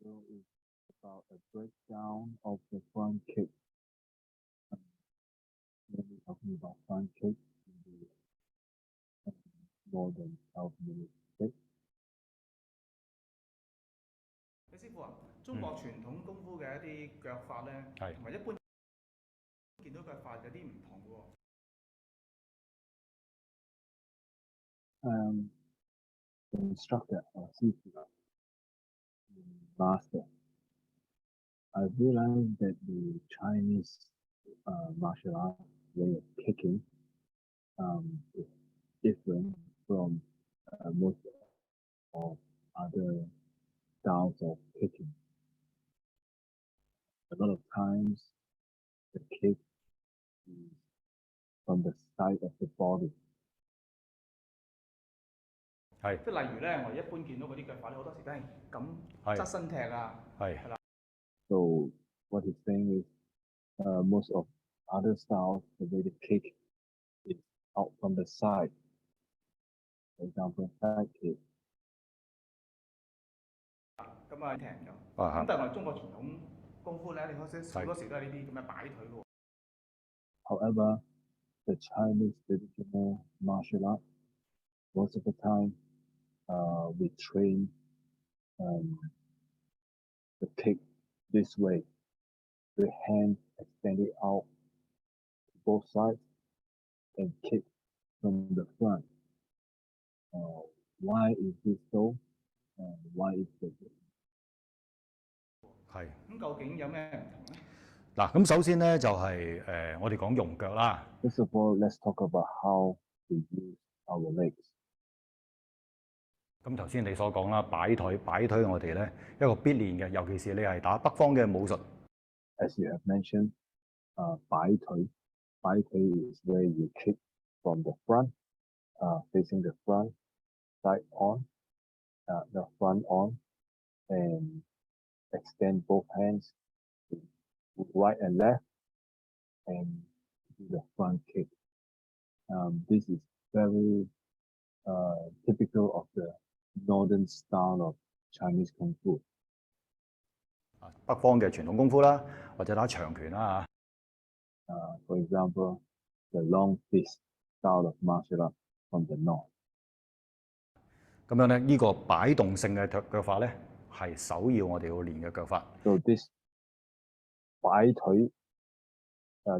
So it's about a breakdown of the front kick. When we're talking about front kick in the northern South United States. 李師傅啊，中國傳統功夫嘅一啲腳法咧，同埋一般見到腳法有啲唔同嘅喎。The instructor or teacher, master, I realized that the Chinese martial art way of kicking is different from most of other styles of kicking. A lot of times, the kick is from the side of the body. 係，即係例如咧，我哋一般見到嗰啲腳法咧，好多時都係咁側身踢啊，係啦。So what he's saying is, most of other styles, the way they kick is out from the side. For example, side kick. 咁啊，踢咗。咁但係我哋中國傳統功夫咧，你好多時都係呢啲咁嘅擺腿嘅喎。However, the Chinese traditional martial art, most of the time, we train the kick this way, the hand extended out to both sides and kick from the front. Why is this so? Why is this? 係。咁究竟有咩唔同咧？嗱，咁首先咧就係我哋講用腳啦。First of all, let's talk about how we use our legs. 咁頭先你所講啦，擺腿我哋咧一個必練嘅，尤其是你係打北方嘅武術。As you have mentioned, 擺腿 is where you kick from the front, facing the front, side on, the front on, and extend both hands to right and left, and do the front kick. This is very typical of the northern style of Chinese Kung Fu. 北方嘅傳統功夫啦，或者打長拳啦嚇。For example, the long fist style of martial art from the north. 咁樣咧，呢個擺動性嘅腳法咧，係首要我哋要練嘅腳法。So this 擺腿,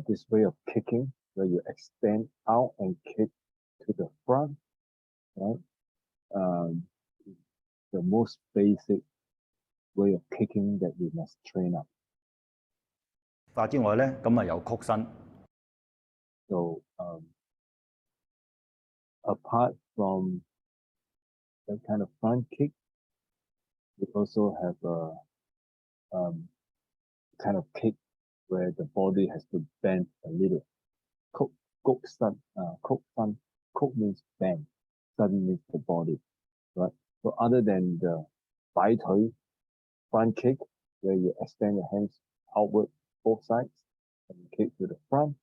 this way of kicking, where you extend out and kick to the front, right? The most basic way of kicking that we must train up. 法之外咧，咁啊有曲身。So apart from that kind of front kick, we also have a kind of kick where the body has to bend a little. 曲身, 曲身, 曲 means bend, 身 means the body, right? So other than the 擺腿 front kick, where you extend your hands outward both sides and kick to the front,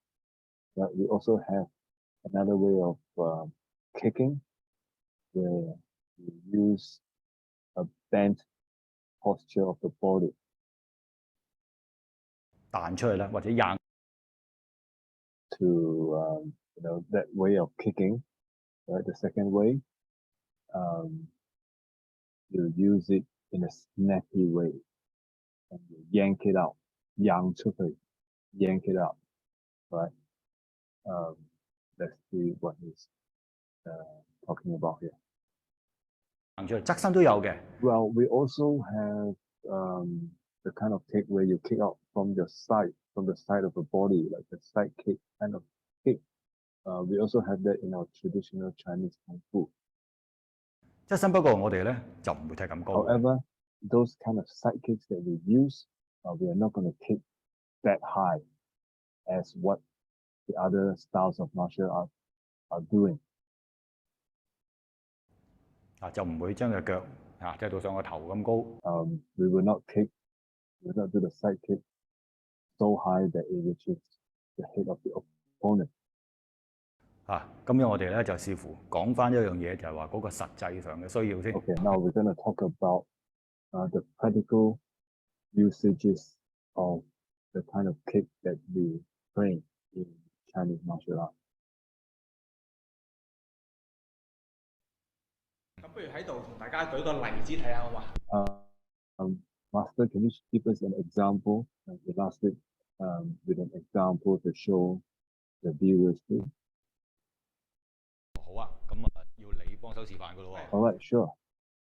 right? We also have another way of kicking, where you use a bent posture of the body. 彈出去啦，或者硬。To that way of kicking, right? The second way, you use it in a snappy way, and you yank it out, 揚出去 yank it out, right? Let's see what he's talking about here. 行出嚟，側身都有嘅。Well, we also have the kind of kick where you kick out from the side of the body, like a side kick kind of kick. We also have that in our traditional Chinese Kung Fu. 側身不過我哋咧就唔會踢咁高。However, those kind of side kicks that we use, we are not going to kick that high as what the other styles of martial art are doing. 就唔會將隻腳踢到上個頭咁高。We will not do the side kick so high that it reaches the head of the opponent. 咁樣我哋咧就視乎講翻一樣嘢，就係話嗰個實際上嘅需要先。Okay, now we're going to talk about the practical usages of the kind of kick that we train in Chinese martial art. 咁不如喺度同大家舉個例子睇下好嘛？Master, can you give us an example, illustrate with an example to show the viewers too? 好啊，咁要你幫手示範噶咯喎。All right, sure.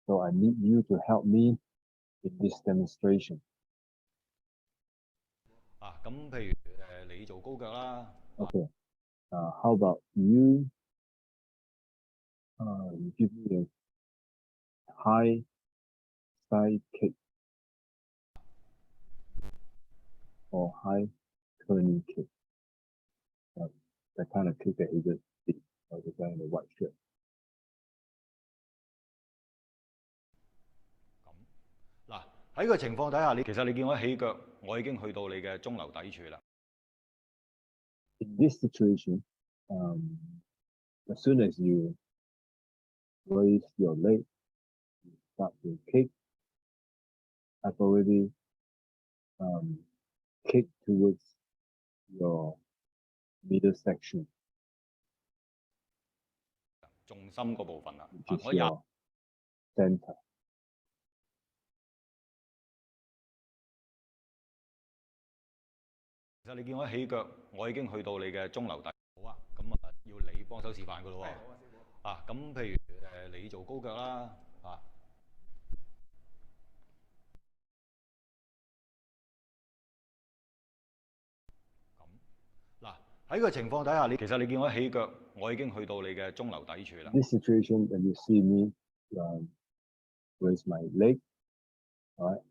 So I need you to help me in this demonstration. 咁譬如你做高腳啦。Okay. How about you? You give me a high side kick or high turning kick. That kind of kick that he just did, the guy in the white shirt. 嗱喺個情況底下，其實你見我起腳，我已經去到你嘅中流砥柱啦。In this situation, as soon as you raise your leg, you start to kick. I've already kicked towards your middle section. 重心嗰部分啦，我有 center。其實你見我起腳，我已經去到你嘅中流砥。好啊，咁要你幫手示範噶咯喎。咁譬如你做高腳啦，喺個情況底下，其實你見我起腳，我已經去到你嘅中流砥柱啦。This situation, when you see me raise my leg, right,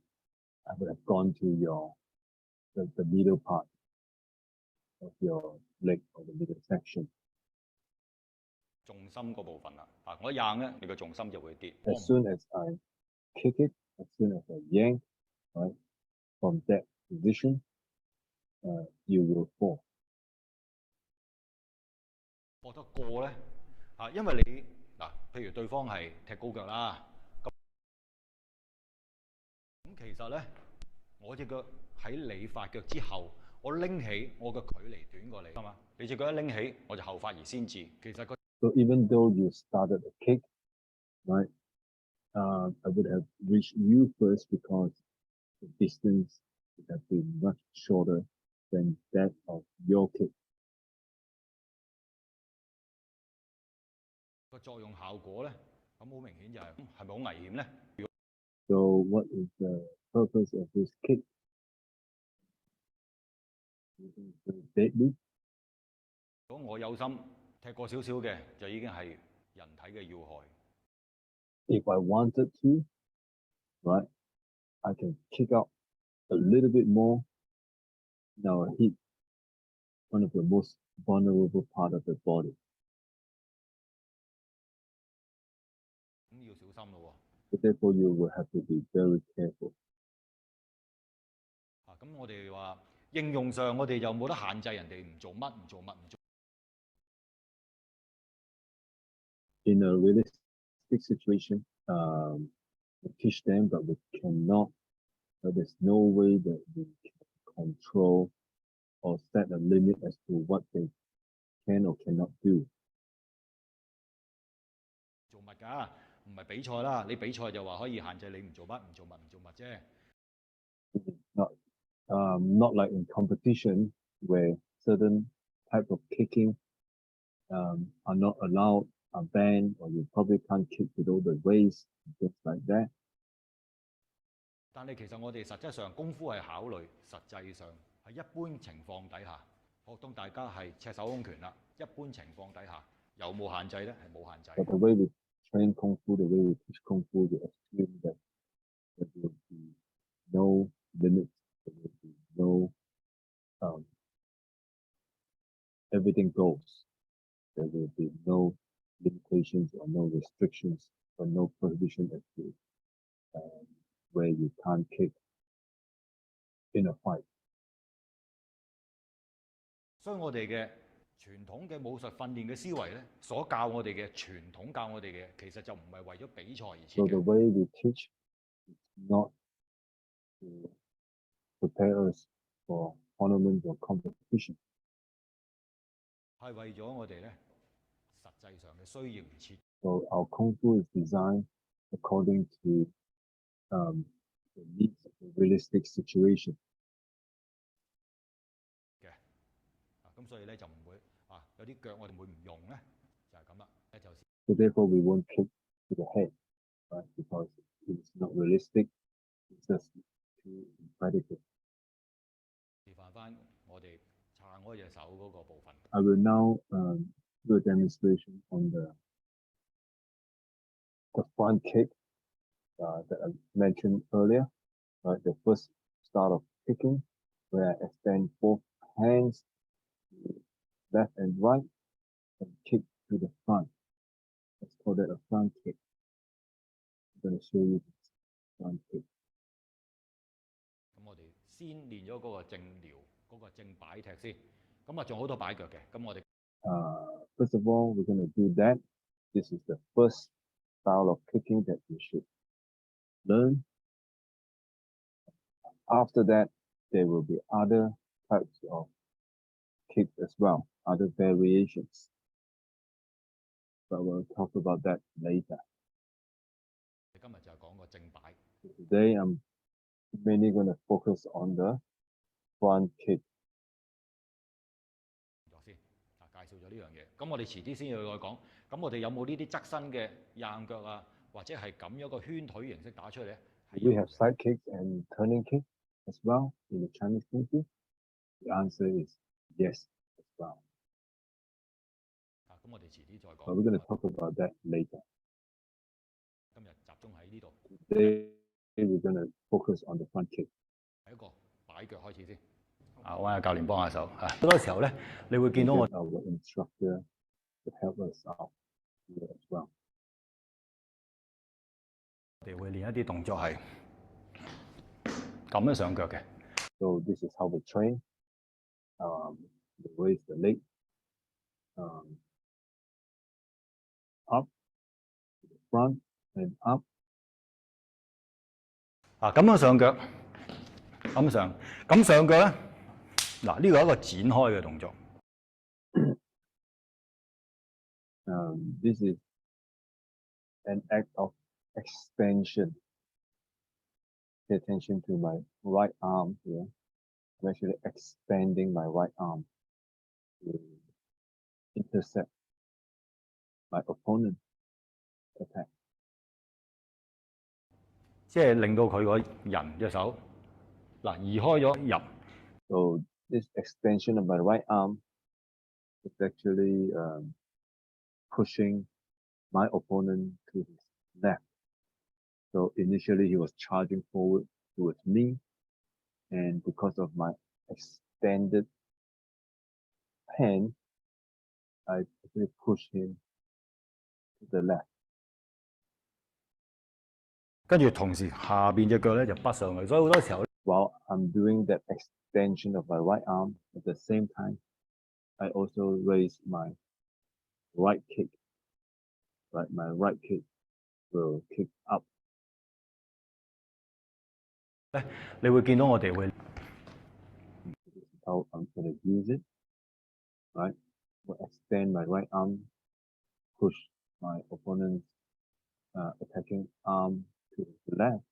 I would have gone to the middle part of your leg or the middle section. 重心嗰部分啦，我硬咧，你個重心就會跌。As soon as I kick it, as soon as I yank, right, from that position, you will fall. 過得過咧，因為你譬如對方係踢高腳啦，咁其實咧，我隻腳喺你發腳之後，我拎起我嘅距離短過你，係嘛？你隻腳一拎起，我就後發而先至。其實So even though you started a kick, right, I would have reached you first because the distance would have been much shorter than that of your kick. 個作用效果咧，咁好明顯就係咪好危險咧？ So what is the purpose of this kick? Deadly. 如果我有心踢過少少嘅，就已經係人體嘅要害。If I wanted to, right, I can kick out a little bit more. Now I hit one of the most vulnerable part of the body. 咁要小心咯喎。So therefore, you will have to be very careful. 咁我哋話應用上，我哋就冇得限制人哋唔做乜，唔做乜，唔做。In a realistic situation, we teach them, but we cannot. There's no way that we can control or set a limit as to what they can or cannot do. 做乜㗎？唔係比賽啦，你比賽就話可以限制你唔做乜，唔做乜，唔做乜啫。Not like in competition where certain type of kicking are not allowed, are banned, or you probably can't kick below the waist, things like that. 但係其實我哋實質上功夫係考慮實際上喺一般情況底下，當大家係赤手空拳啦，一般情況底下有冇限制咧？係冇限制。But the way we train kung fu, the way we teach kung fu, we assume that there will be no limits, there will be no everything goes. There will be no limitations or no restrictions or no prohibition as to where you can't kick in a fight. 所以我哋嘅傳統嘅武術訓練嘅思維咧，所教我哋嘅傳統教我哋嘅，其實就唔係為咗比賽而設嘅。So the way we teach is not to prepare us for tournaments or competition. 係為咗我哋咧實際上嘅需要而設。So our kung fu is designed according to the needs of the realistic situation. 嘅咁所以咧就唔會有啲腳我哋會唔用咧，就係咁啦。就 So therefore we won't kick to the head, right? Because it's not realistic. It's just too imperative. 示範翻我哋撐開隻手嗰個部分。I will now do a demonstration on the front kick that I mentioned earlier. Right, the first start of kicking, where I extend both hands left and right and kick to the front. Let's call that a front kick. I'm going to show you this front kick. 咁我哋先練咗嗰個正撩，嗰個正擺踢先。咁仲好多擺腳嘅。咁我哋first of all, we're going to do that. This is the first style of kicking that you should learn. After that, there will be other types of kicks as well, other variations. But we'll talk about that later. 今日就係講個正擺。Today, I'm mainly going to focus on the front kick. 先介紹咗呢樣嘢，咁我哋遲啲先要再講。咁我哋有冇呢啲側身嘅硬腳啊，或者係咁樣個圈腿形式打出嚟咧？ We have side kicks and turning kick as well in the Chinese Kung Fu. The answer is yes as well. 咁我哋遲啲再講。But we're going to talk about that later. 今日集中喺呢度。Today we're going to focus on the front kick. 喺一個擺腳開始先。揾下教練幫下手。好多時候咧，你會見到我。Our instructor to help us out here as well. 我哋會練一啲動作係咁樣上腳嘅。So this is how we train. We raise the leg up to the front and up. 咁樣上腳，咁上腳咧，嗱呢個係一個展開嘅動作。This is an act of extension. Pay attention to my right arm here. I'm actually expanding my right arm to intercept my opponent's attack. 即係令到佢個人隻手移開咗入。So this extension of my right arm is actually pushing my opponent to his left. So initially he was charging forward towards me, and because of my extended hand, I actually pushed him to the left. 跟住同時下邊隻腳咧就筆上去，所以好多時候 while I'm doing that extension of my right arm, at the same time, I also raise my right kick. Right, my right kick will kick up. 你會見到我哋會 This is how I'm going to use it. Right, we'll extend my right arm, push my opponent's attacking arm to the left,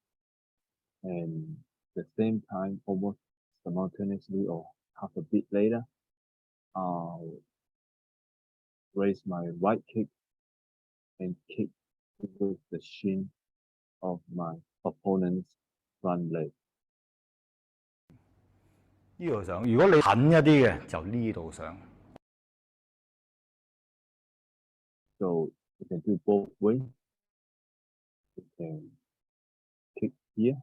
and at the same time, almost simultaneously or half a bit later, I'll raise my right kick and kick towards the shin of my opponent's front leg. 呢度上，如果你狠一啲嘅就呢度上。So you can do both ways. You can kick here,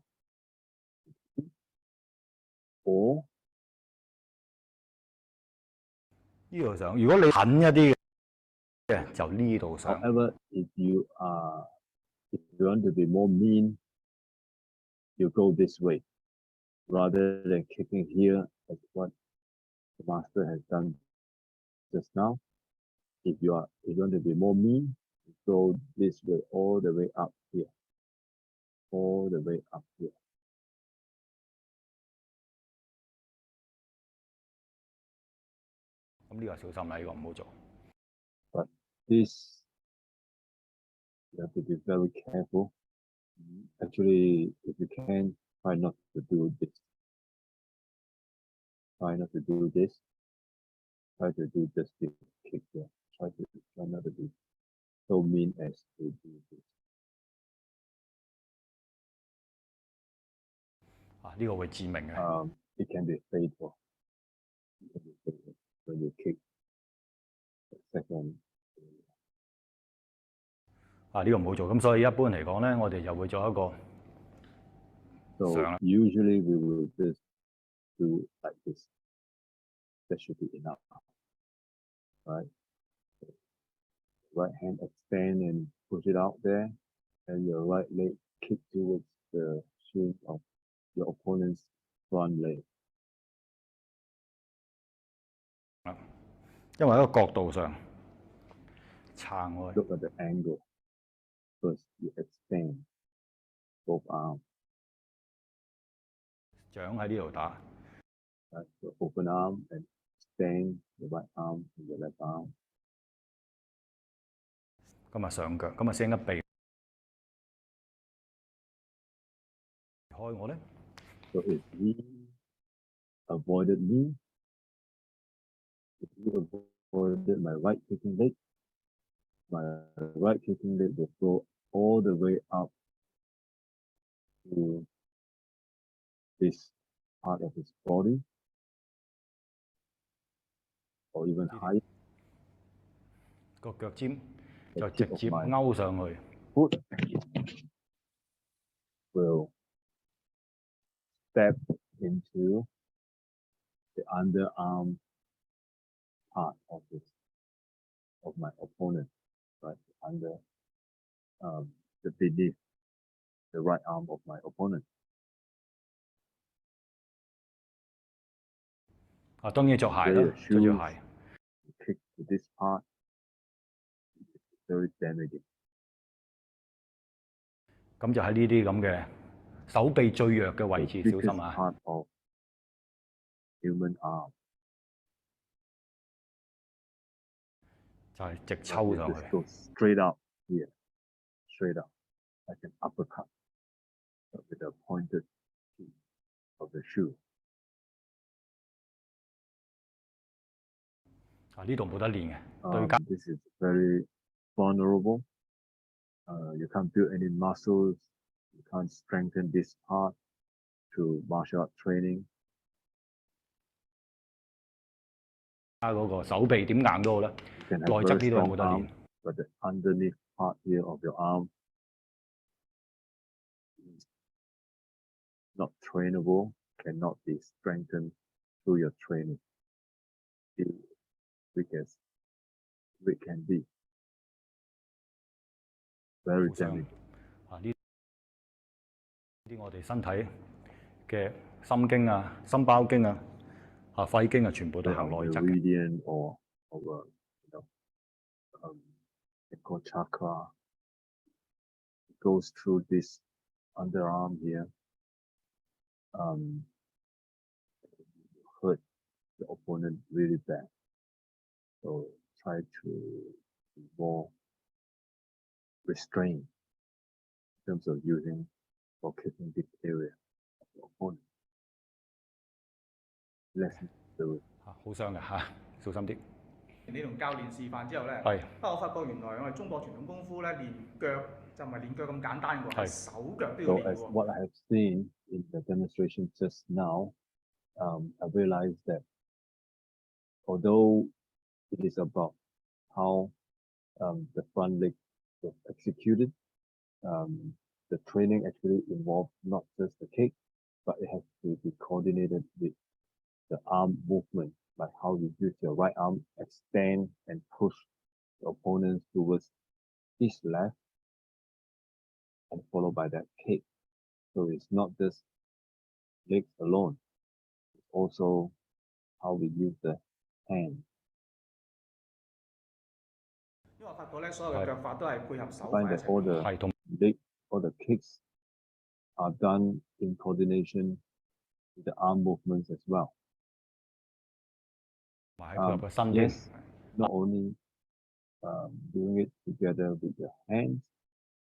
or 呢度上，如果你狠一啲嘅就呢度上。However, if you want to be more mean, you go this way rather than kicking here as what the master has done just now. If you want to be more mean, you go this way all the way up here, all the way up here. 咁呢個小心啦，呢個唔好做。But this you have to be very careful. Actually, if you can, try not to do this. Try not to do this. Try to do just this kick here. Try not to be so mean as to do this. 呢個會致命嘅。It can be fatal. It can be fatal when you kick the second. 呢個唔好做。咁所以一般嚟講咧，我哋就會做一個 So usually we will just do like this. That should be enough. Right? Right hand extend and push it out there, and your right leg kick towards the shin of your opponent's front leg. 因為喺個角度上撐開。Look at the angle. First, you extend both arms. 掌喺呢度打。Right? So open arm and extend the right arm and the left arm. 咁啊上腳，咁啊先一避開我咧。So if he avoided me, if he avoided my right kicking leg, my right kicking leg will go all the way up to this part of his body, or even higher. 個腳尖就直接勾上去。Foot will step into the underarm part of my opponent, right? Under the beneath the right arm of my opponent. 當然着鞋啦，着住鞋。Kick to this part, very damaging. 咁就喺呢啲咁嘅手臂最弱嘅位置，小心啊！ part of human arm. 就係直抽上去。Go straight up here, straight up, like an uppercut with the pointed heel of the shoe. 呢度冇得練嘅。This is very vulnerable. You can't build any muscles. You can't strengthen this part through martial art training. 嗰個手臂點硬都好啦，內側呢度冇得練。But the underneath part here of your arm is not trainable, cannot be strengthened through your training. Weak as it can be. Very damaging. 呢啲我哋身體嘅心經啊、心包經啊、肺經啊，全部都行內側嘅。or chakra goes through this underarm here. Hurt the opponent really bad. So try to be more restrained in terms of using or kicking this area of the opponent. Less do it. 好傷嘅小心啲。你同教練示範之後咧，我發覺原來我哋中國傳統功夫咧練腳就唔係練腳咁簡單喎，係手腳都要練喎。So as what I have seen in the demonstration just now, I realized that although it is about how the front leg was executed, the training actually involved not just the kick, but it has to be coordinated with the arm movement, like how you use your right arm, extend and push the opponent towards his left, and followed by that kick. So it's not just legs alone, it's also how we use the hand. 因為我發覺咧，所有嘅腳法都係配合手 Find 法一 that 齊。all the kicks are done in coordination with the arm movements as well. Yes, not only doing it together with your hands,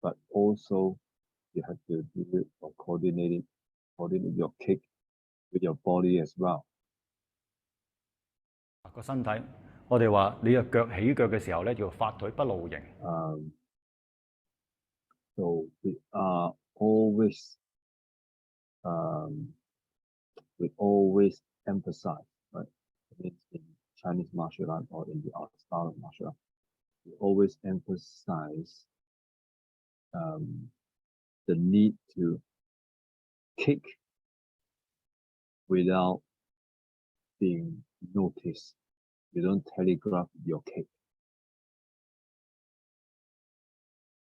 but also you have to do it or coordinate your kick with your body as well. 個身體，我哋話你嘅腳起腳嘅時候咧，叫發腿不露形。So we are always we always emphasize, right? In Chinese martial art or in the art style of martial art, we always emphasize the need to kick without being noticed. You don't telegraph your kick.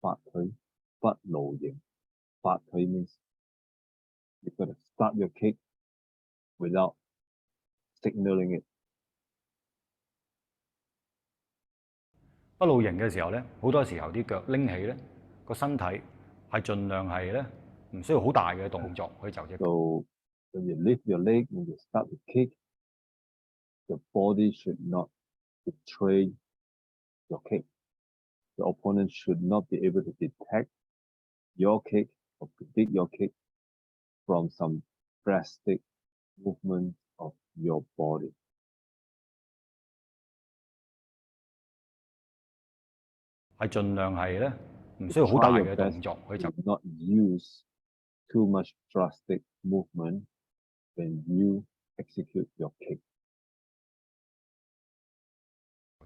發腿不露形。發腿 means you gotta start your kick without signaling it. 不露形嘅時候咧，好多時候啲腳拎起咧，個身體係盡量係咧唔需要好大嘅動作去就隻。So when you lift your leg, when you start to kick, the body should not betray your kick. The opponent should not be able to detect your kick or predict your kick from some drastic movement of your body. 係盡量係咧唔需要好大嘅動作去就。Not use too much drastic movement when you execute your kick.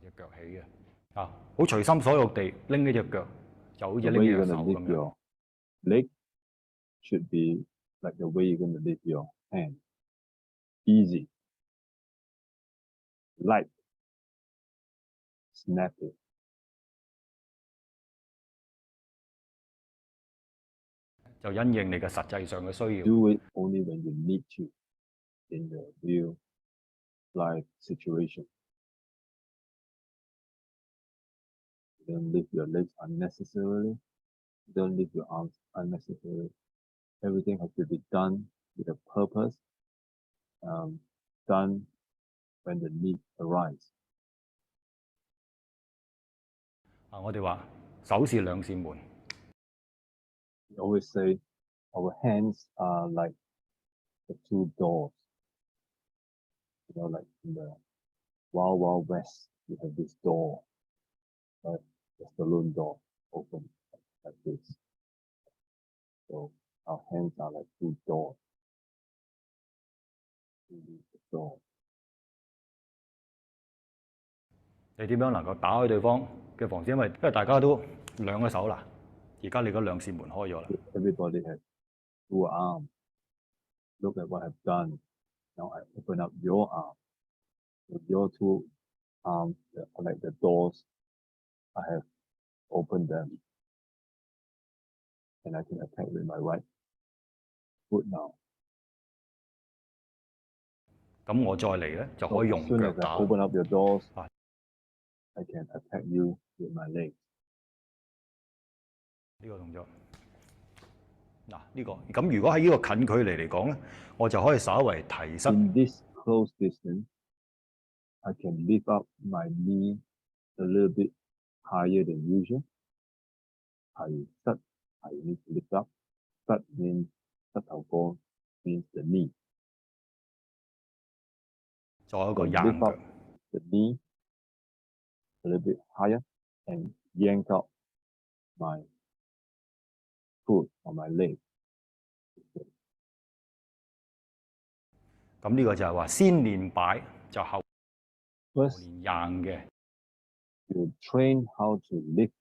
隻腳起嘅好隨心所欲地拎呢隻腳，就好似拎隻手咁樣。Leg should be like the way you're going to lift your hand. Easy, light, snappy. 就因應你嘅實際上嘅需要。Do it only when you need to in the real life situation. Don't lift your legs unnecessarily. Don't lift your arms unnecessarily. Everything has to be done with a purpose. Done when the need arises. 我哋話手是兩扇門。We always say our hands are like the two doors. You know, like in the Wild Wild West, you have this door, right? The saloon door open like this. So our hands are like two doors. Door. 你點樣能夠打開對方嘅防線？因為大家都兩個手啦，而家你嗰兩扇門開咗啦。Everybody has two arms. Look at what I've done. Now I open up your arm. With your two arms, like the doors, I have opened them. And I can attack with my right foot now. 咁我再嚟咧，就可以用腳打。Open up your doors. I can attack you with my legs. 呢個動作，呢個咁如果喺呢個近距離嚟講咧，我就可以稍為提膝。In this close distance, I can lift up my knee a little bit higher than usual. 提膝 I need to lift up. 膝 means 膝頭哥 means the knee. 做一個硬腳。The knee a little bit higher and yank out my foot or my leg. 咁呢個就係話先練擺就後練硬嘅。You train how to lift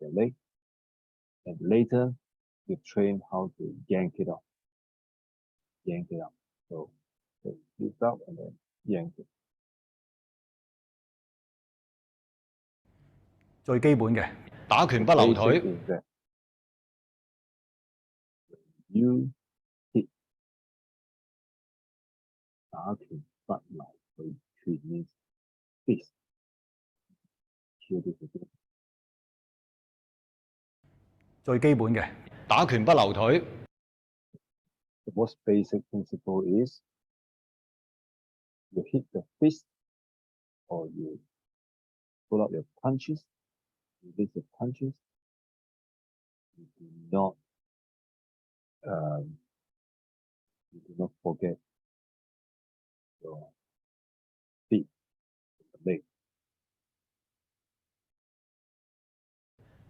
your leg, and later you train how to yank it up. So lift up and then yank it. 最基本嘅打拳不留腿。You hit 打拳不留腿，拳 means fist. Here this again. 最基本嘅打拳不留腿。The most basic principle is you hit the fist or you pull out your punches, release your punches. You do not forget your feet, the leg.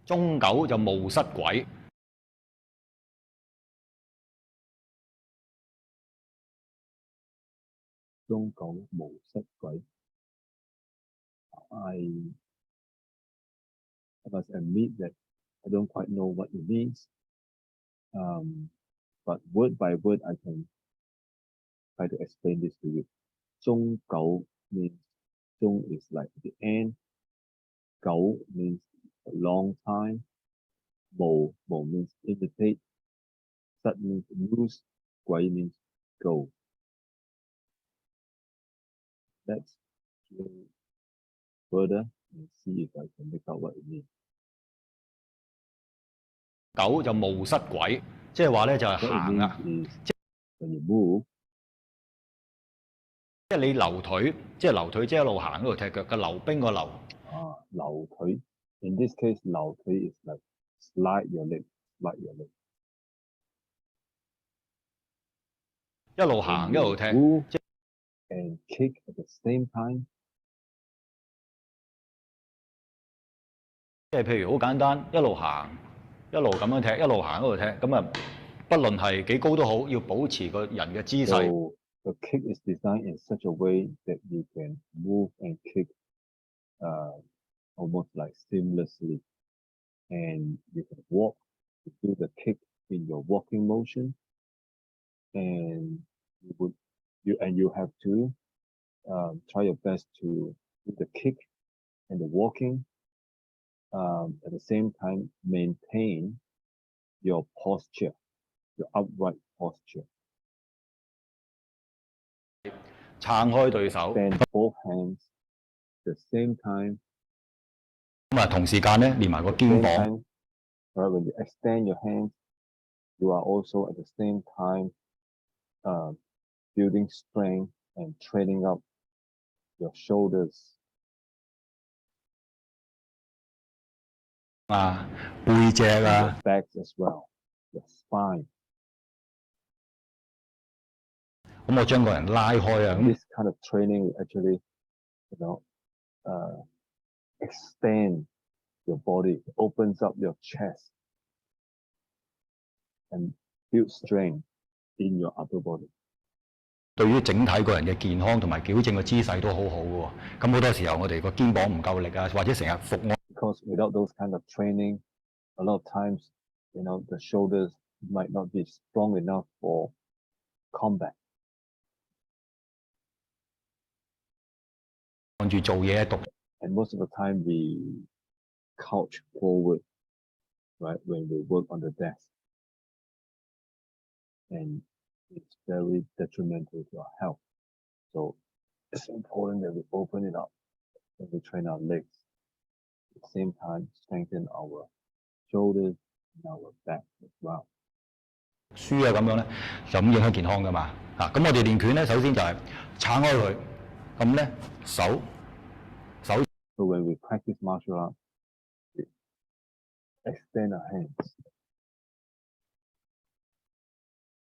中九就冒失鬼。中九冒失鬼。I must admit that I don't quite know what it means. But word by word, I can try to explain this to you. 中九 means 中 is like the end. 九 means a long time. 某 means imitate. 失 means lose. 鬼 means go. Let's go further and see if I can make out what it means. 九就冒失鬼，即係話咧就係 What it 行啊， means is when you move, 即係你留腿，即係留腿，即係一路行一路踢腳嘅溜冰個溜。溜腿. In this case, 溜腿 is like slide your leg. 一路行一路踢， Move and kick at the same time. 即係譬如好簡單，一路行一路咁樣踢，一路行一路踢，咁啊，不論係幾高都好，要保持個人嘅姿勢。So the kick is designed in such a way that you can move and kick almost like seamlessly, and you can walk, you do the kick in your walking motion, and you have to try your best to do the kick and the walking. At the same time, maintain your posture, your upright posture. 撐開對手， Extend both hands at the same time. 咁啊同時間咧練埋個肩 Same 膀。 time, right, when you extend your hands, you are also at the same time building strength and training up your shoulders. 背脊 and your backs as well, your spine. 咁我將個人拉開啊， This kind of training will actually, extend your body, opens up your chest, and build strength in your upper body. 對於整體個人嘅健康同埋矯正嘅姿勢都好好嘅喎。咁好多時候我哋個肩膀唔夠力啊，或者成日伏案。Because without those kind of training, a lot of times, the shoulders might not be strong enough for combat. 按住做嘢讀。 And most of the time we couch forward, right, when we work on the desk. And it's very detrimental to our health. So it's important that we open it up when we train our legs. At the same time, strengthen our shoulders and our back as well. 書啊咁樣咧，就咁影響健康噶嘛。咁我哋練拳咧，首先就係撐開佢，咁咧手。 So when we practice martial arts, we extend our hands.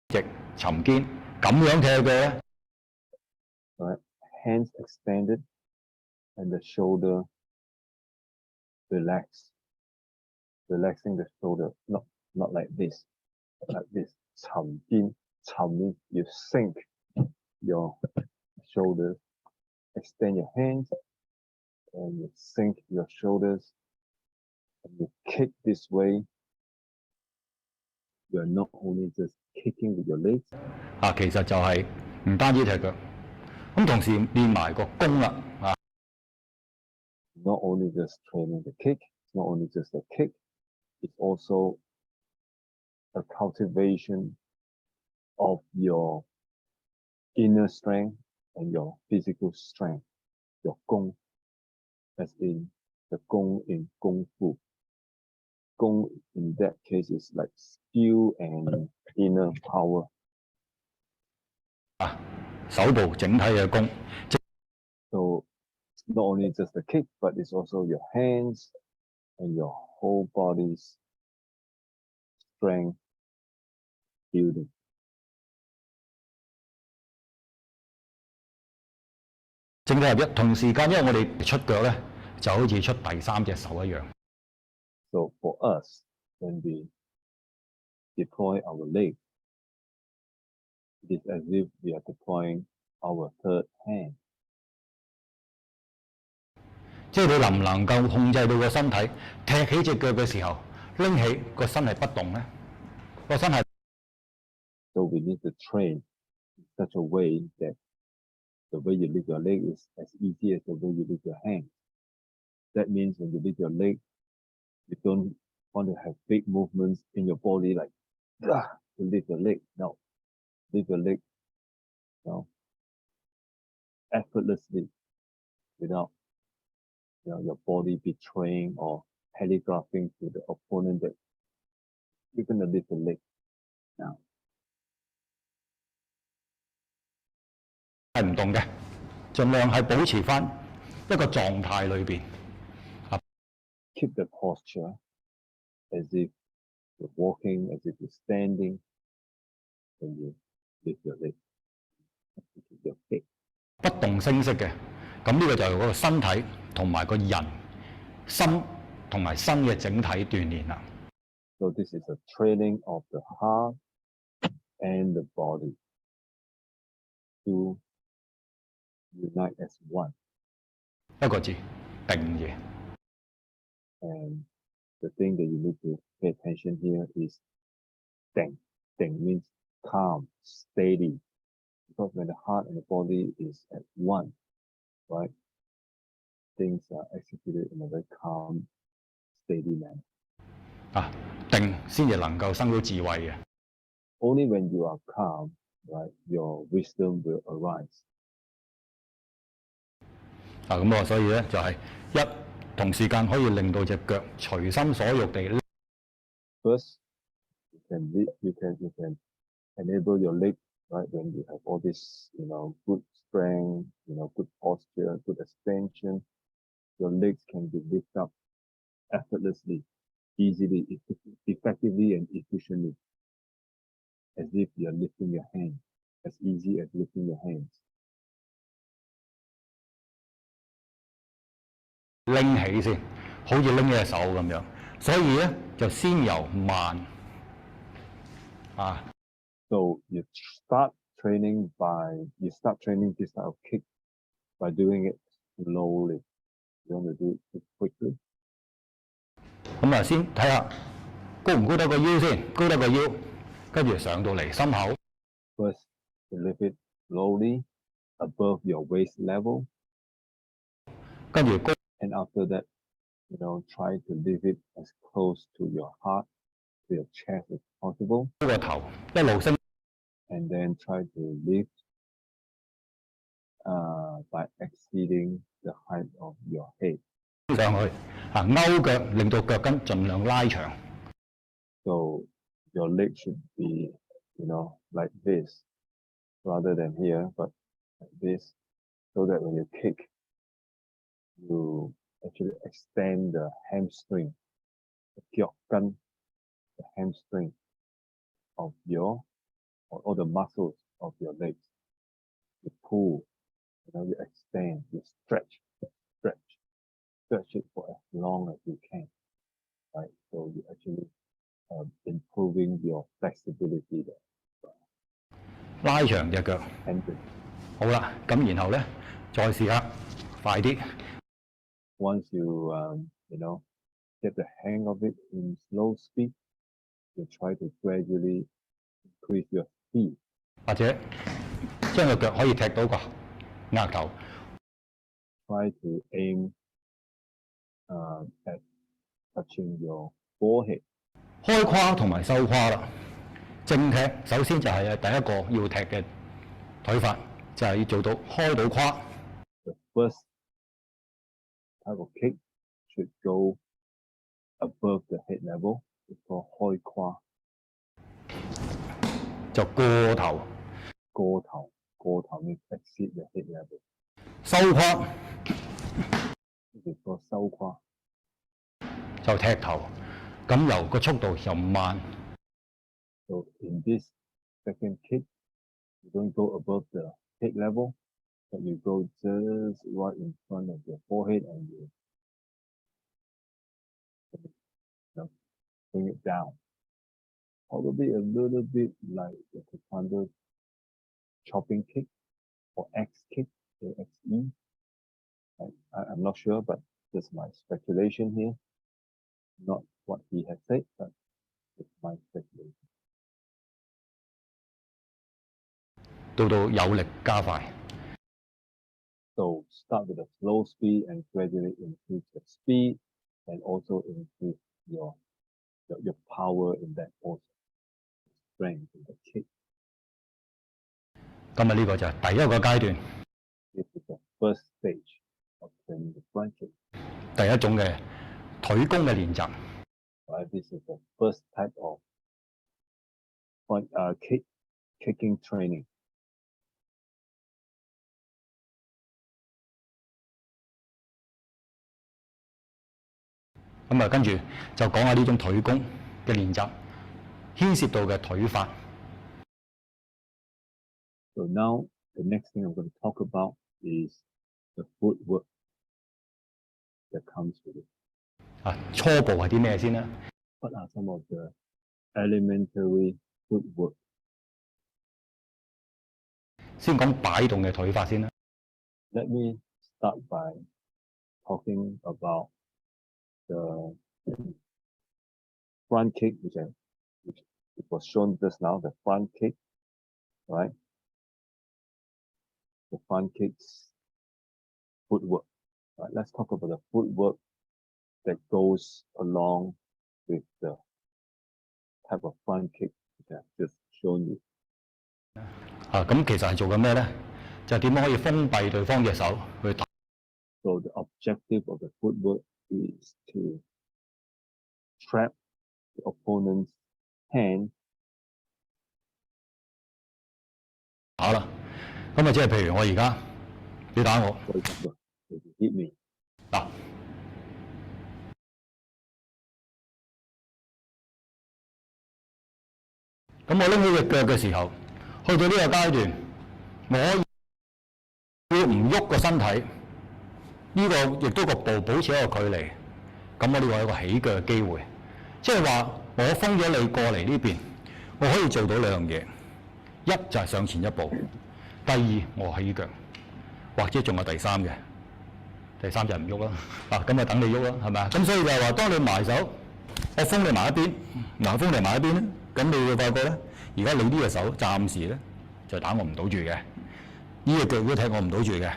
直沉肩咁樣踢嘅咧。 Right, hands extended and the shoulder relaxed. Relaxing the shoulder, not like this, but like this. 沉肩, 沉 means you sink your shoulders, extend your hands, and you sink your shoulders, and you kick this way. You're not only just kicking with your legs. 其實就係唔單止踢腳，咁同時練埋個攻啦。Not only just training the kick, not only just a kick, it's also a cultivation of your inner strength and your physical strength. Your gong, as in the gong in Kung Fu. Gong in that case is like skill and inner power. 手部整體嘅功。So not only just the kick, but it's also your hands and your whole body's strength building. 整體合一，同時間，因為我哋出腳咧，就好似出第三隻手一樣。So for us, when we deploy our leg, it is as if we are deploying our third hand. 即係你能唔能夠控制到個身體，踢起隻腳嘅時候，拎起個身係不動咧？個身係。So we need to train in such a way that the way you lift your leg is as easy as the way you lift your hand. That means when you lift your leg, you don't want to have big movements in your body like to lift your leg. No, lift your leg, effortlessly without your body betraying or telegraphing to the opponent that you're going to lift the leg now. 係唔動嘅，盡量係保持翻一個狀態裏邊。Keep the posture as if you're walking, as if you're standing, when you lift your leg. Keep your feet. 不動聲色嘅，咁呢個就係嗰個身體同埋個人心同埋身嘅整體鍛鍊啦。So this is a training of the heart and the body to unite as one. 一個字，定嘢。And the thing that you need to pay attention here is deng. Deng means calm, steady. Because when the heart and the body is at one, right, things are executed in a very calm, steady manner. 定先至能夠生到智慧嘅。Only when you are calm, right, your wisdom will arise. 咁所以咧就係同時間可以令到隻腳隨心所欲地。First, you can enable your leg, right, when you have all this, good strength, good posture, good expansion, your legs can be lifted up effortlessly, easily, effectively, and efficiently, as if you're lifting your hand, as easy as lifting your hands. 拎起先，好似拎隻手咁樣，所以咧就先由慢So you start training this type of kick by doing it slowly. You want to do it quickly. 咁先睇下高唔高得個腰先，高得個腰，跟住上到嚟心口。First, you lift it slowly above your waist level. 跟住高。And after that, try to lift it as close to your heart, to your chest as possible. 個頭一路升。And then try to lift by exceeding the height of your head. 上去勾腳，令到腳跟盡量拉長。So your leg should be, like this, rather than here, but like this, so that when you kick, you actually extend the hamstring, the hamstring of all the muscles of your legs. You pull, you extend, you stretch it for as long as you can, right? So you actually improving your flexibility there. 拉長隻腳。好啦，咁然後咧，再試下快啲。Once you get the hang of it in slow speed, you try to gradually increase your speed. 或者將個腳可以踢到個額頭。Try to aim at touching your forehead. 開胯同埋收胯啦。正踢首先就係第一個要踢嘅腿法，就係要做到開到胯。The first type of kick should go above the head level. It's called 開胯。就過頭。過頭面 exceed the hip level. 收胯 This is called 收胯。就踢頭，咁由個速度又慢。So in this second kick, you don't go above the hip level, but you go just right in front of your forehead and you bring it down. Probably a little bit like the taekwondo chopping kick or X kick, AXE. I'm not sure, but just my speculation here. Not what he has said, but it's my speculation. 到有力加快。So start with a slow speed and gradually increase the speed and also increase your power in that also. Strength in the kick. 咁呢個就係第一個階段。This is the first stage of training the front kick. 第一種嘅腿功嘅練習。Right, this is the first type of front kicking training. 咁跟住就講下呢種腿功嘅練習，牽涉到嘅腿法。So now the next thing I'm going to talk about is the footwork that comes with it. 初步係啲咩先咧 What are some of the elementary footwork? 先講擺動嘅腿法先啦。Let me start by talking about the front kick, which was shown just now, the front kick, right? The front kick's footwork. Right, let's talk about the footwork that goes along with the type of front kick that I've just shown you. 咁其實係做緊咩咧？就係點樣可以封閉對方嘅手去打。So the objective of the footwork is to trap the opponent's hand. 打啦，咁即係譬如我而家你打我， For example, if you hit me. 嗱，咁我拎起隻腳嘅時候，去到呢個階段，我要唔喐個身體，呢個亦都個步保持一個距離，咁我呢個係一個起腳嘅機會，即係話我封咗你過嚟呢邊，我可以做到兩樣嘢，一就係上前一步，第二我起腳，或者仲有第三嘅，第三就係唔喐啦，咁等你喐啦，係咪啊？咁所以就係話，當你埋手，我封你埋一邊，封你埋一邊咧，咁你會發覺咧，而家你呢隻手暫時咧就打我唔到住嘅，呢隻腳都踢我唔到住嘅，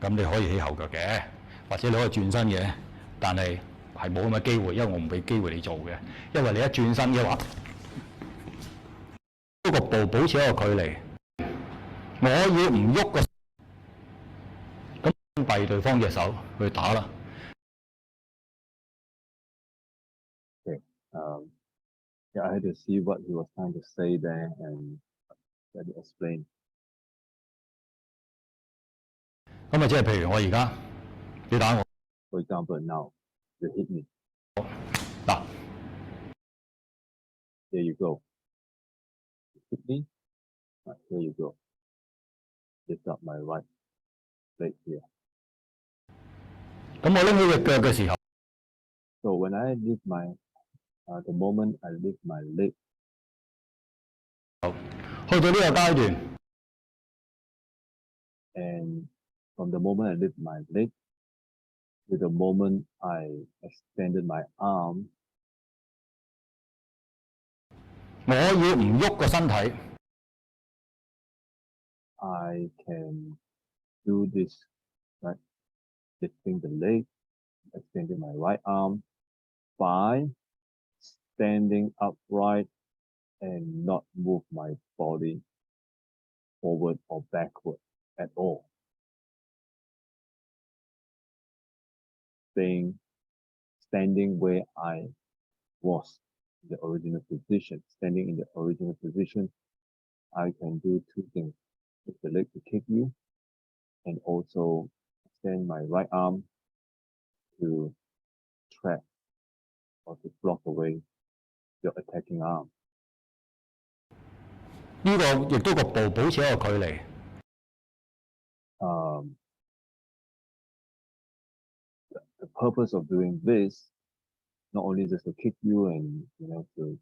咁你可以起後腳嘅，或者你可以轉身嘅，但係冇咁嘅機會，因為我唔俾機會你做嘅，因為你一轉身嘅話，嗰個步保持一個距離，我要唔喐個，咁封閉對方嘅手去打啦。Yeah, I had to see what he was trying to say there and let me explain. 咁即係譬如我而家你打我。For example, now you hit me. 嗱 Here you go. You hit me. Right, here you go. Lift up my right leg here. 咁我拎起隻腳嘅時候， So when I lift the moment I lift my leg, 去到呢個階段， and from the moment I lift my leg to the moment I extended my arm, 我要唔喐個身體， I can do this, right? Lifting the leg, extending my right arm by standing upright and not move my body forward or backward at all. Standing where I was in the original position. Standing in the original position, I can do two things. with the leg to kick you, and also extend my right arm to trap or to block away your attacking arm. 呢個亦都個步保持一個距離。The purpose of doing this, not only just to kick you and to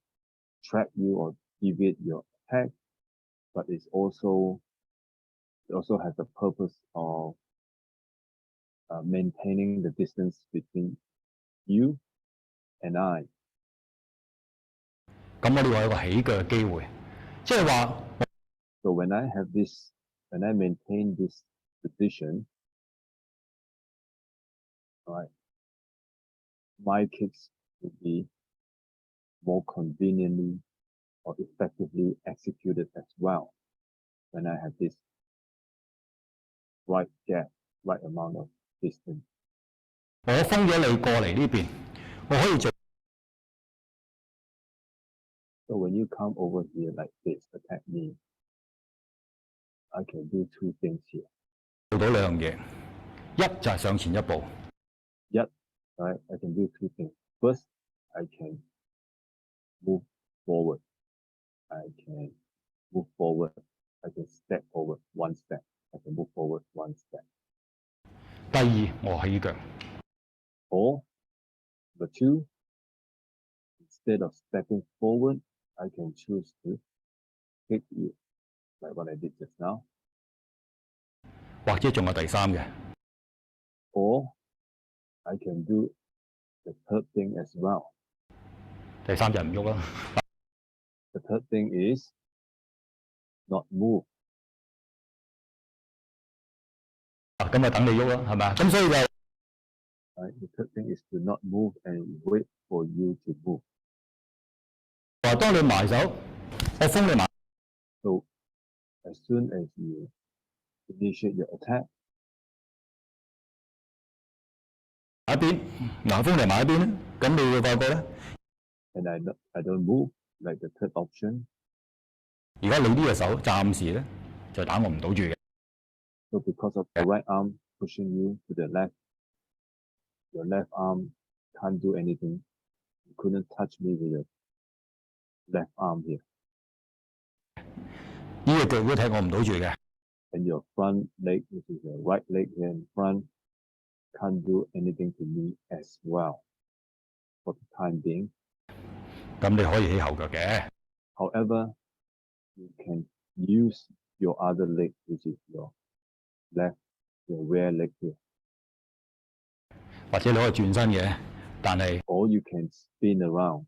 trap you or evade your attack, but it also has the purpose of maintaining the distance between you and I. 咁我哋話有個起腳嘅機會，即係話。So when I maintain this position, right, my kicks will be more conveniently or effectively executed as well when I have this right gap, right amount of distance. 我封咗你過嚟呢邊，我可以做。So when you come over here like this, attack me, I can do two things here. 做到兩樣嘢，一就係上前一步。Right, I can do two things. First, I can move forward. I can move forward. I can step forward one step. I can move forward one step. 第二，我起腳。Or, number two, instead of stepping forward, I can choose to kick you, like what I did just now. 或者仲有第三嘅。Or, I can do the third thing as well. 第三就唔喐啦。The third thing is not move. 咁咪等你喐啦，係咪啊？咁所以就 The third thing is to not move and wait for you to move. 話當你埋手，我封你埋。So as soon as you initiate your attack, 一邊，嗱封你埋一邊咧，咁你會發覺咧。and I don't move like the third option. 而家你呢隻手暫時咧就打我唔到住嘅。So because of the right arm pushing you to the left, your left arm can't do anything. You couldn't touch me with your left arm here. 呢個腳都踢我唔到住嘅。And your front leg, which is your right leg here in front, can't do anything to me as well for the time being. 咁你可以起後腳嘅。However, you can use your other leg, which is your rear leg here. 或者你可以轉身嘅，但係 Or you can spin around.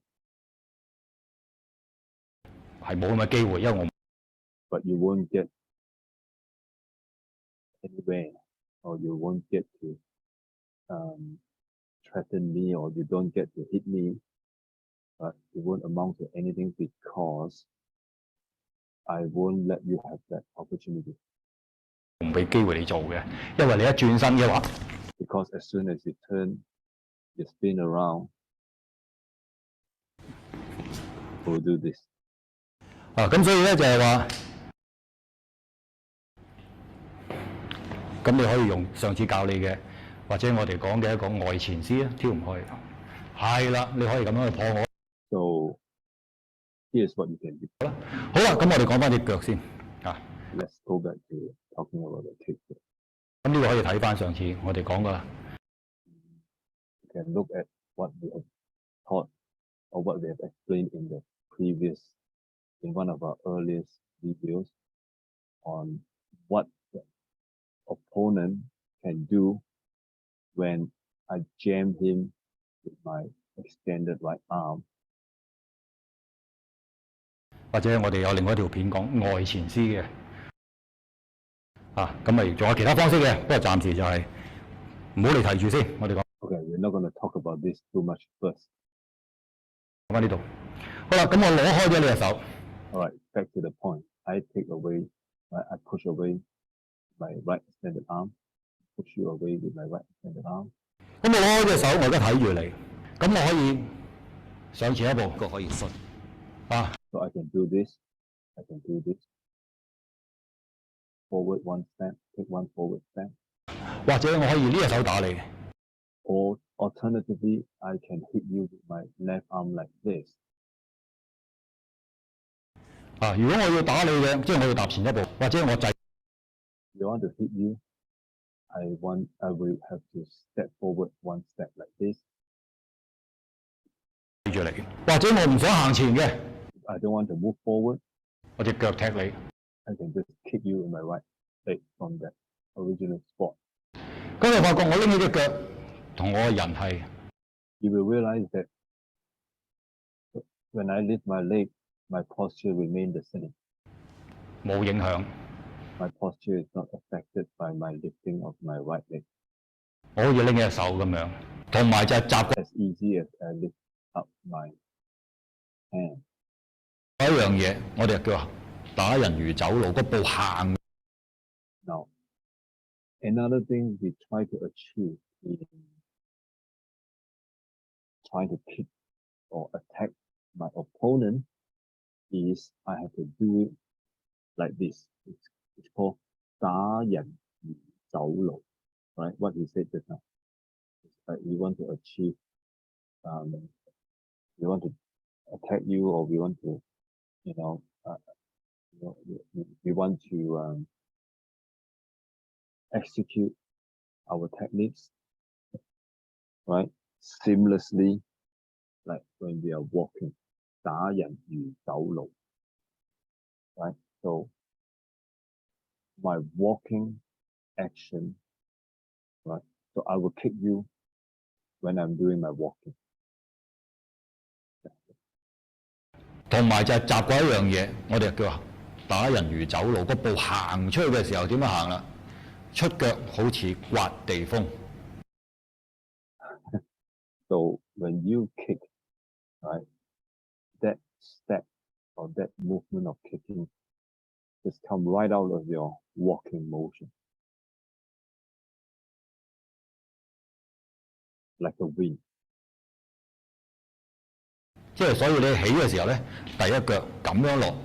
係冇咁嘅機會，因為我 But you won't get anywhere, or you won't get to threaten me, or you don't get to hit me. But it won't amount to anything because I won't let you have that opportunity. 唔俾機會你做嘅，因為你一轉身嘅話， Because as soon as you turn, you spin around, we'll do this. 咁所以咧就係話，咁你可以用上次教你嘅，或者我哋講嘅一個外前絲啊，挑唔開，係啦，你可以咁樣去破我。So here's what you can do. 好啦，咁我哋講翻隻腳先啊。Let's go back to talking about the kick. 咁呢個可以睇翻上次我哋講噶啦。You can look at what we have taught or what we have explained in one of our earliest videos on what the opponent can do when I jam him with my extended right arm. 或者我哋有另外一條片講外前絲嘅，咁咪仲有其他方式嘅，不過暫時就係唔好嚟提住先，我哋講。Okay, we're not going to talk about this too much first. 講翻呢度，好啦，咁我攞開咗你隻手。All right, back to the point. I push away my right extended arm, push you away with my right extended arm. 咁我攞開隻手，我而家睇住你，咁我可以上前一步，個可以順So I can do this. I can do this. forward one step, take one forward step. 或者我可以呢隻手打你， Or alternatively, I can hit you with my left arm like this. 如果我要打你嘅，即係我要踏前一步，或者我制 If you want to hit you, I will have to step forward one step like this. 住你，或者我唔想行前嘅， If I don't want to move forward, 我隻腳踢你。 I can just kick you in my right leg from that original spot. 咁你發覺我拎起隻腳同我嘅人係 You will realize that when I lift my leg, my posture remains the same. 冇影響， My posture is not affected by my lifting of my right leg. 我好似拎起隻手咁樣，同埋就係習慣 As easy as I lift up my hand. 一樣嘢，我哋叫打人如走路，個步行。 Now, another thing we try to achieve in trying to kick or attack my opponent is I have to do it like this. It's called 打人如走路, right? What he said just now. We want to achieve, we want to attack you, or we want to, we want to execute our techniques, right? Seamlessly, like when we are walking. 打人如走路, right? So my walking action, right? So I will kick you when I'm doing my walking. 同埋就係習慣一樣嘢，我哋叫打人如走路，個步行出去嘅時候點樣行啦？出腳好似刮地風。So when you kick, right, that step or that movement of kicking just come right out of your walking motion. Like a wind. 即係所以你起嘅時候咧，第一腳咁樣落，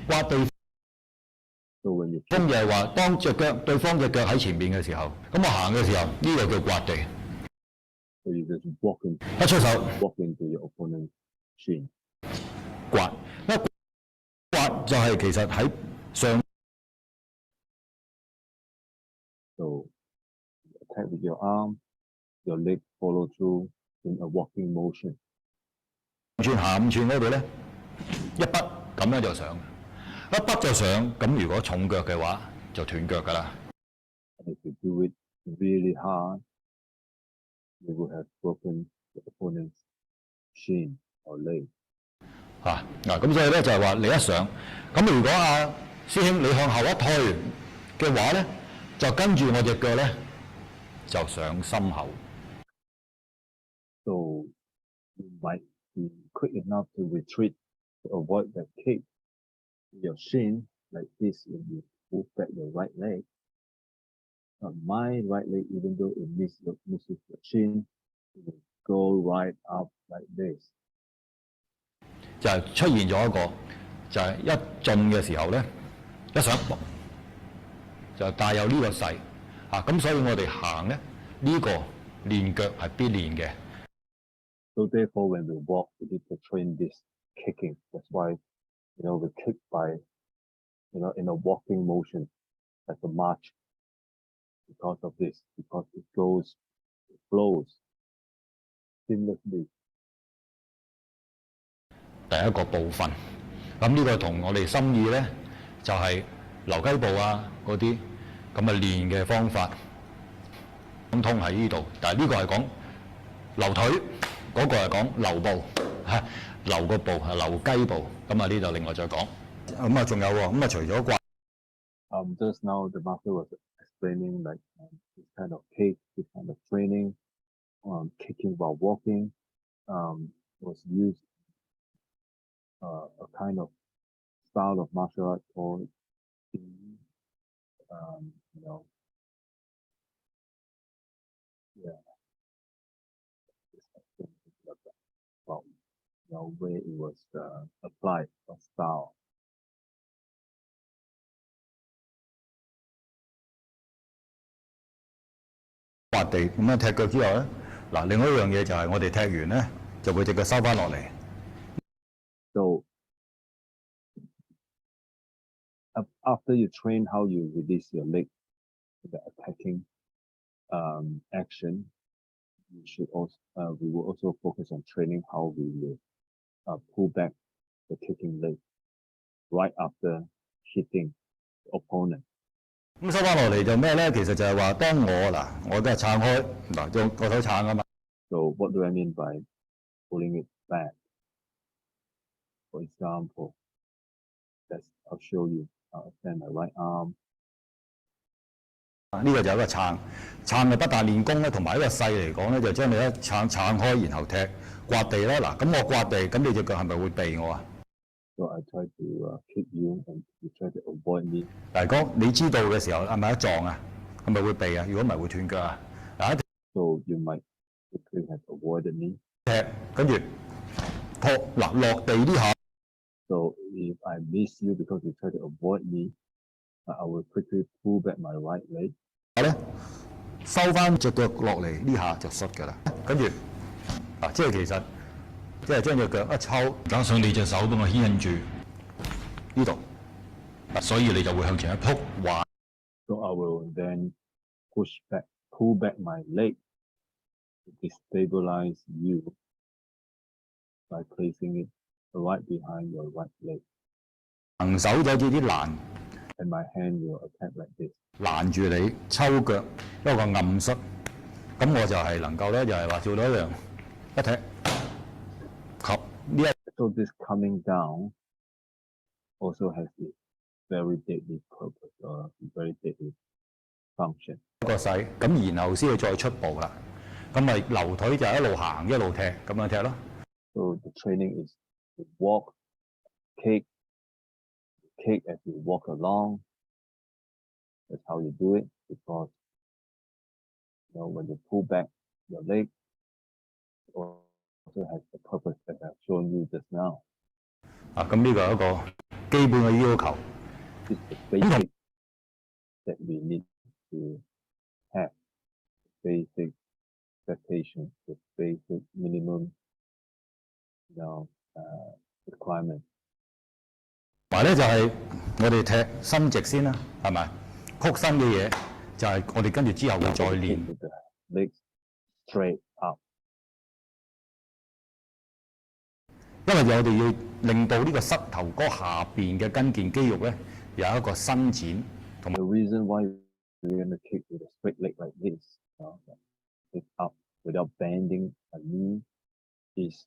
刮地 So when you 風就係話，當對方隻腳喺前面嘅時候，咁我行嘅時候，呢個叫刮地。 so you just walk into your opponent's shin. 刮，刮就係其實喺上。 So attack with your arm, your leg follow through in a walking motion. 轉下5寸嗰度咧，一筆咁樣就上，一筆就上。咁如果重腳嘅話，就斷腳㗎啦。 And if you do it really hard, you will have broken the opponent's shin or leg. 咁所以咧就係話你一上，咁如果師兄你向後一退嘅話咧，就跟住我隻腳咧就上心口。 So you might be quick enough to retreat to avoid that kick. Your shin like this when you move back your right leg. But my right leg, even though it misses your shin, it will go right up like this. 就係出現咗一個，就係一進嘅時候咧，一上就帶有呢個勢咁所以我哋行咧呢個練腳係必練嘅。 So therefore, when we walk, we need to train this kicking. That's why, we kick by, in a walking motion, like a march. Because of this, because it flows seamlessly. 第一個部分，咁呢個同我哋心意咧就係留雞步嗰啲咁練嘅方法，通喺呢度。但係呢個係講留腿，嗰個係講留步，留個步係留雞步。咁呢度另外再講。咁仲有喎，除咗掛。Just now the master was explaining like this kind of kick, this kind of training, kicking while walking, was used a kind of style of martial art called, where it was applied or style. 滑地咁樣踢腳之後咧，嗱，另外一樣嘢就係我哋踢完咧，就會隻腳收翻落嚟。So after you train how you release your leg, the attacking action, you should also we will also focus on training how we will pull back the kicking leg right after hitting the opponent. 咁收翻落嚟就咩咧？其實就係話，當我都係撐開嗱，用個手撐啊嘛。So what do I mean by pulling it back? For example, I'll show you. I'll extend my right arm. 呢個就係一個撐就不但練功咧，同埋一個勢嚟講咧，就將你一撐開，然後踢刮地啦。嗱，咁我刮地，咁你隻腳係咪會避我啊？ So I try to kick you and you try to avoid me. 大哥，你知道嘅時候係咪一撞啊？係咪會避啊？如果唔係會斷腳啊？嗱，So you might have avoided me. 踢跟住撲嗱落地呢下。So if I miss you because you try to avoid me, I will quickly pull back my right leg. 咧收翻隻腳落嚟呢下就摔㗎啦。跟住即係其實即係將隻腳一抽，加上你隻手幫我牽引住呢度，所以你就會向前一撲滑。So I will then pull back my leg to destabilize you by placing it right behind your right leg. 行手就似啲攔。And my hand will attack like this. 攔住你抽腳一個暗摔，咁我就係能夠咧，就係話做到一樣一踢及呢一。So this coming down also has a very deadly purpose or very deadly function. 個勢，咁然後先至再出步啦。咁咪留腿就一路行一路踢咁樣踢咯。So the training is to walk, kick as you walk along. That's how you do it, because when you pull back your leg, it also has the purpose that I've shown you just now. 咁呢個係一個基本嘅要求。It's the basic that we need to have, basic expectations, the basic minimum, requirement. 同埋咧就係我哋踢伸直先啦，係咪？曲身嘅嘢就係我哋跟住之後會再練。Legs straight up。因為我哋要令到呢個膝頭哥下邊嘅跟腱肌肉咧有一個伸展，同埋。The reason why we're going to kick with a straight leg like this, kick up without bending a knee, is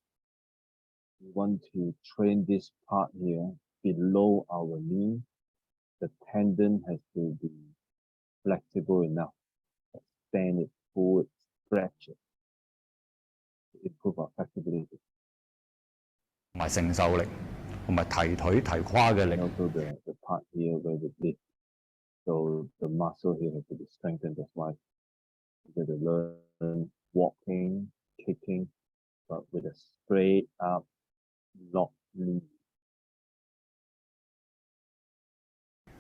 we want to train this part here below our knee. The tendon has to be flexible enough. Extend it, pull it, stretch it to improve our flexibility. 同埋承受力，同埋提腿提胯嘅力。Also the part here where we lift, so the muscle here has to be strengthened. That's why you got to learn walking, kicking, but with a straight up, not knee.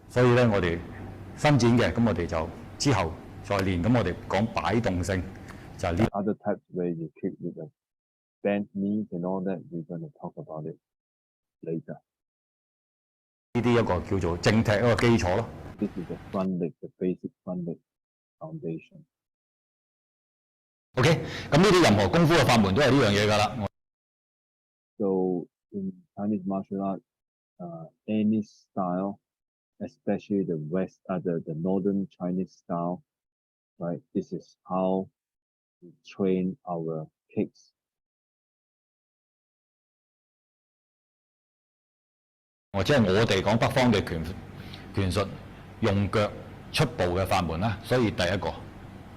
所以咧，我哋伸展嘅，咁我哋就之後再練。咁我哋講擺動性，就係呢。Other types where you kick with a bent knees and all that, we're going to talk about it later. 呢啲一個叫做正踢一個基礎咯。This is the front leg, the basic front leg foundation. OK， 咁呢啲任何功夫嘅法門都係呢樣嘢㗎啦。So in Chinese martial art, any style, especially the the northern Chinese style, right? This is how we train our kicks. 即係我哋講北方嘅拳術，用腳出步嘅法門啦，所以第一個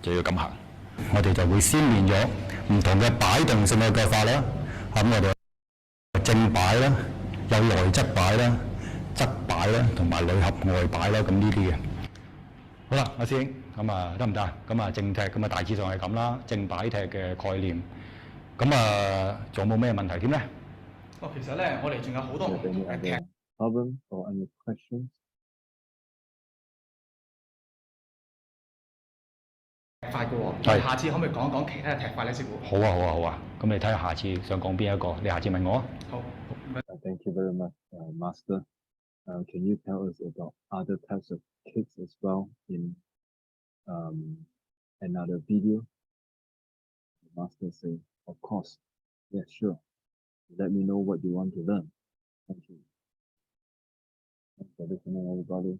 就要咁行。我哋就會先練咗唔同嘅擺動性嘅腳法啦。咁我哋正擺啦，有內側擺啦、側擺啦，同埋裏合外擺啦。咁呢啲嘅。好啦，阿師兄，咁啊得唔得？咁啊正踢，咁啊大致上係咁啦，正擺踢嘅概念。咁啊仲有冇咩問題添咧？其實咧，我哋仲有好多唔同嘅踢。Problem or any questions? 法嘅喎，下次可唔可以講一講其他嘅踢法咧，師傅？好啊，好啊，好啊。咁你睇下下次想講邊一個？你下次問我啊。好。Thank you very much, Master. Can you tell us about other types of kicks as well in another video? The Master said, of course. Yeah, sure. Let me know what you want to learn. Thank you. Thanks for listening, everybody.